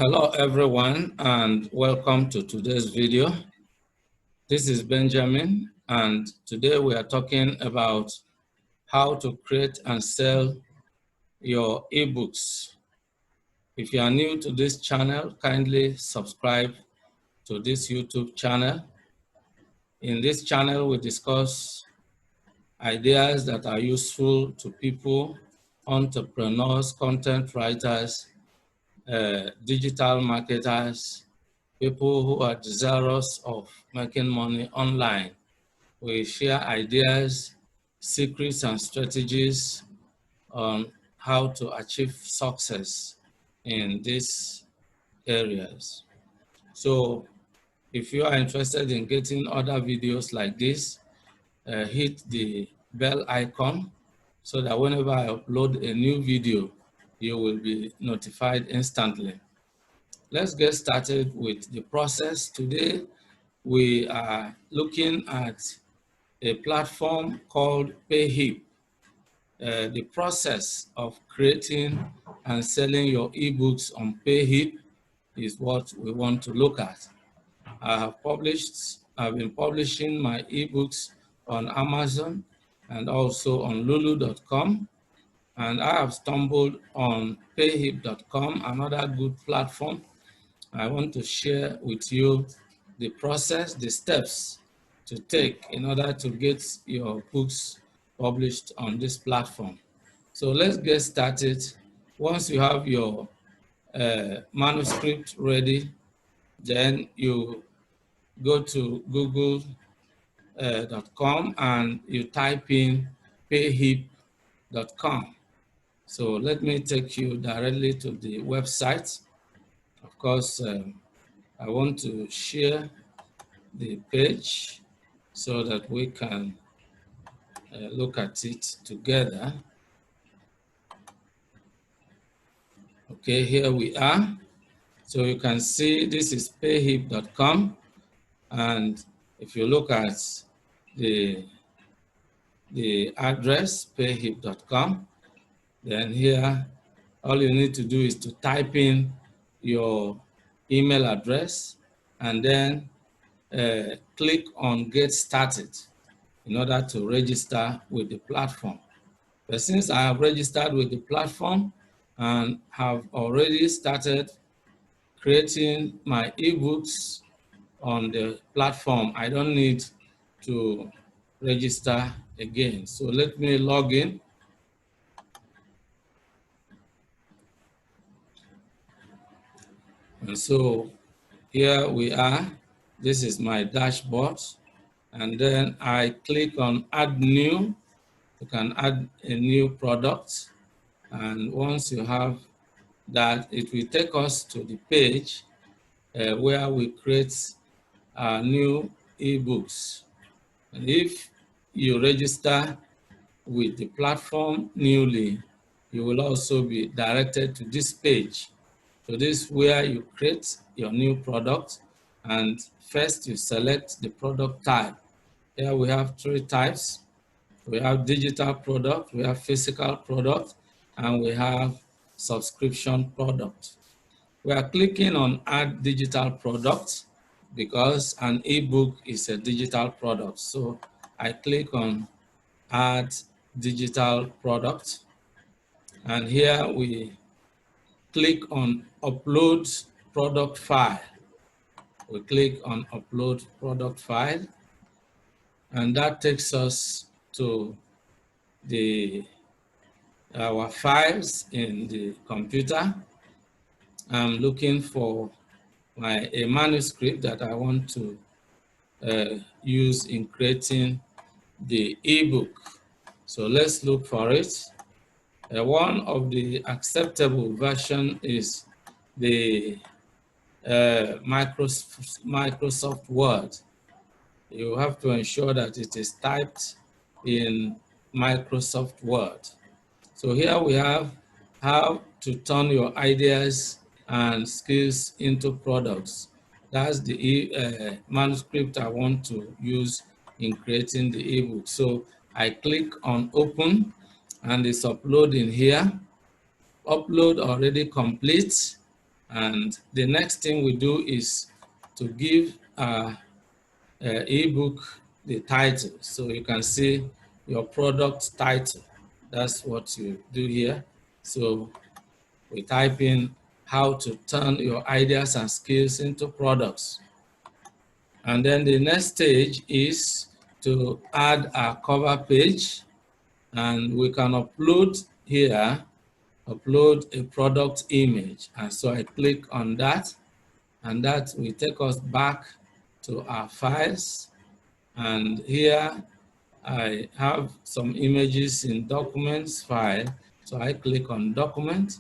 Hello everyone and welcome to today's video. This is Benjamin and today we are talking about how to create and sell your ebooks. If you are new to this channel, kindly subscribe to this YouTube channel. In this channel we discuss ideas that are useful to people, entrepreneurs, content writers, digital marketers, people who are desirous of making money online. We share ideas, secrets, and strategies on how to achieve success in these areas. So if you are interested in getting other videos like this, hit the bell icon so that whenever I upload a new video, you will be notified instantly. Let's get started with the process. Today, we are looking at a platform called Payhip. The process of creating and selling your ebooks on Payhip is what we want to look at. I've been publishing my ebooks on Amazon and also on lulu.com. And I have stumbled on payhip.com, another good platform. I want to share with you the process, the steps to take in order to get your books published on this platform. So let's get started. Once you have your manuscript ready, then you go to google.com and you type in payhip.com. So let me take you directly to the website. Of course, I want to share the page so that we can look at it together. Okay, here we are. So you can see this is payhip.com, and if you look at the address payhip.com, then here all you need to do is to type in your email address and then click on Get Started in order to register with the platform. But since I have registered with the platform and have already started creating my ebooks on the platform, I don't need to register again. So let me log in. And so here we are. This is my dashboard. And then I click on Add New. You can add a new product. And once you have that, it will take us to the page where we create our new ebooks. And if you register with the platform newly, you will also be directed to this page. So this is where you create your new product, and first you select the product type. Here we have three types. We have digital product, we have physical product, and we have subscription product. We are clicking on Add Digital Product because an ebook is a digital product. So I click on Add Digital Product, and here we click on Upload Product File. We click on Upload Product File, and that takes us to our files in the computer. I'm looking for a manuscript that I want to use in creating the ebook. So let's look for it. One of the acceptable version is the Microsoft Word. You have to ensure that it is typed in Microsoft Word. So here we have how to turn your ideas and skills into products. That's the manuscript I want to use in creating the ebook. So I click on Open, and it's uploading here. Upload already complete. And the next thing we do is to give ebook the title. So you can see your product title. That's what you do here. So we type in how to turn your ideas and skills into products. And then the next stage is to add a cover page, and we can upload here, upload a product image. And so I click on that, and that will take us back to our files. And here I have some images in documents file. So I click on document,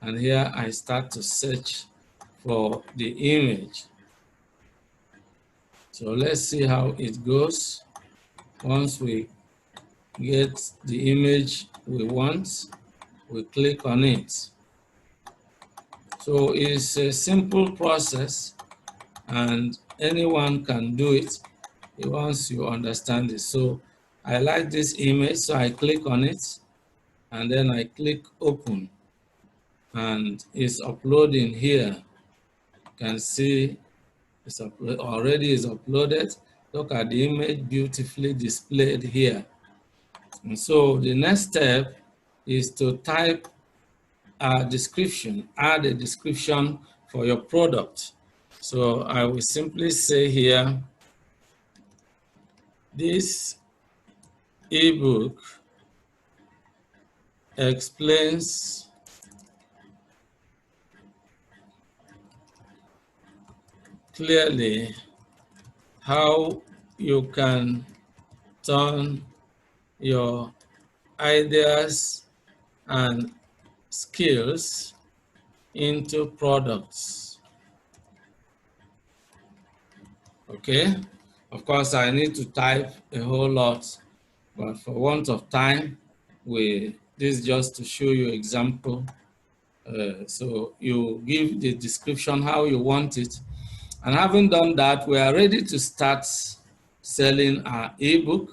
and here I start to search for the image. So let's see how it goes. Once we get the image we want, we click on it. So it's a simple process, and anyone can do it once you understand it. So I like this image, so I click on it, and then I click open, and it's uploading here. You can see it's already is uploaded. Look at the image beautifully displayed here. And so the next step is to type a description, add a description for your product. So I will simply say here, this ebook explains clearly how you can turn your ideas and skills into products. Okay, of course I need to type a whole lot, but for want of time, this is just to show you example. So you give the description how you want it, and having done that, we are ready to start selling our ebook.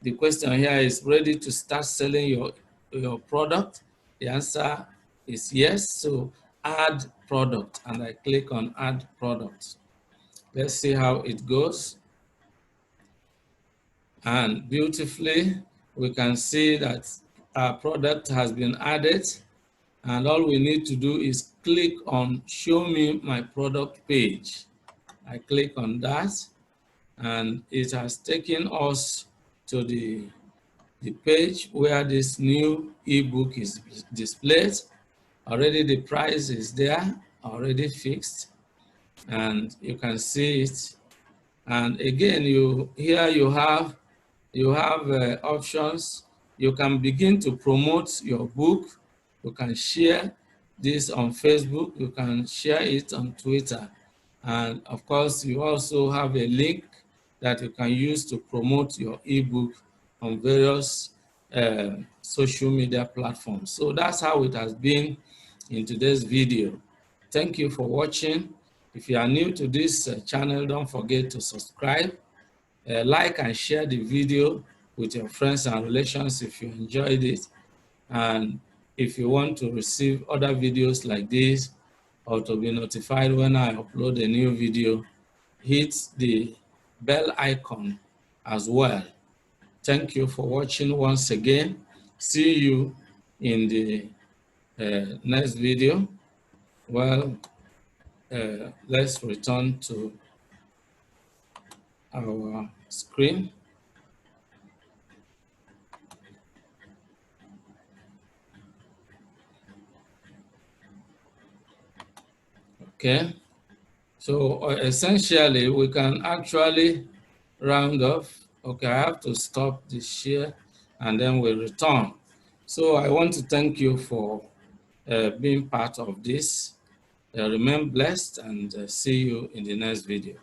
The question here is, ready to start selling your product? The answer is yes. So add product, and I click on add product. Let's see how it goes. And beautifully, we can see that our product has been added, and all we need to do is click on show me my product page. I click on that, and it has taken us to the page where this new ebook is displayed. Already the price is there, already fixed, and you can see it. And again, here you have options. You can begin to promote your book. You can share this on Facebook. You can share it on Twitter. And of course, you also have a link that you can use to promote your ebook on various social media platforms. So that's how it has been in today's video. Thank you for watching. If you are new to this channel, don't forget to subscribe, like and share the video with your friends and relations if you enjoyed it. And if you want to receive other videos like this, or to be notified when I upload a new video, hit the bell icon as well. Thank you for watching once again. See you in the next video. Well, let's return to our screen. Okay, so essentially we can actually round off. Okay, I have to stop the share and then we'll return. So I want to thank you for being part of this. Remain blessed, and see you in the next video.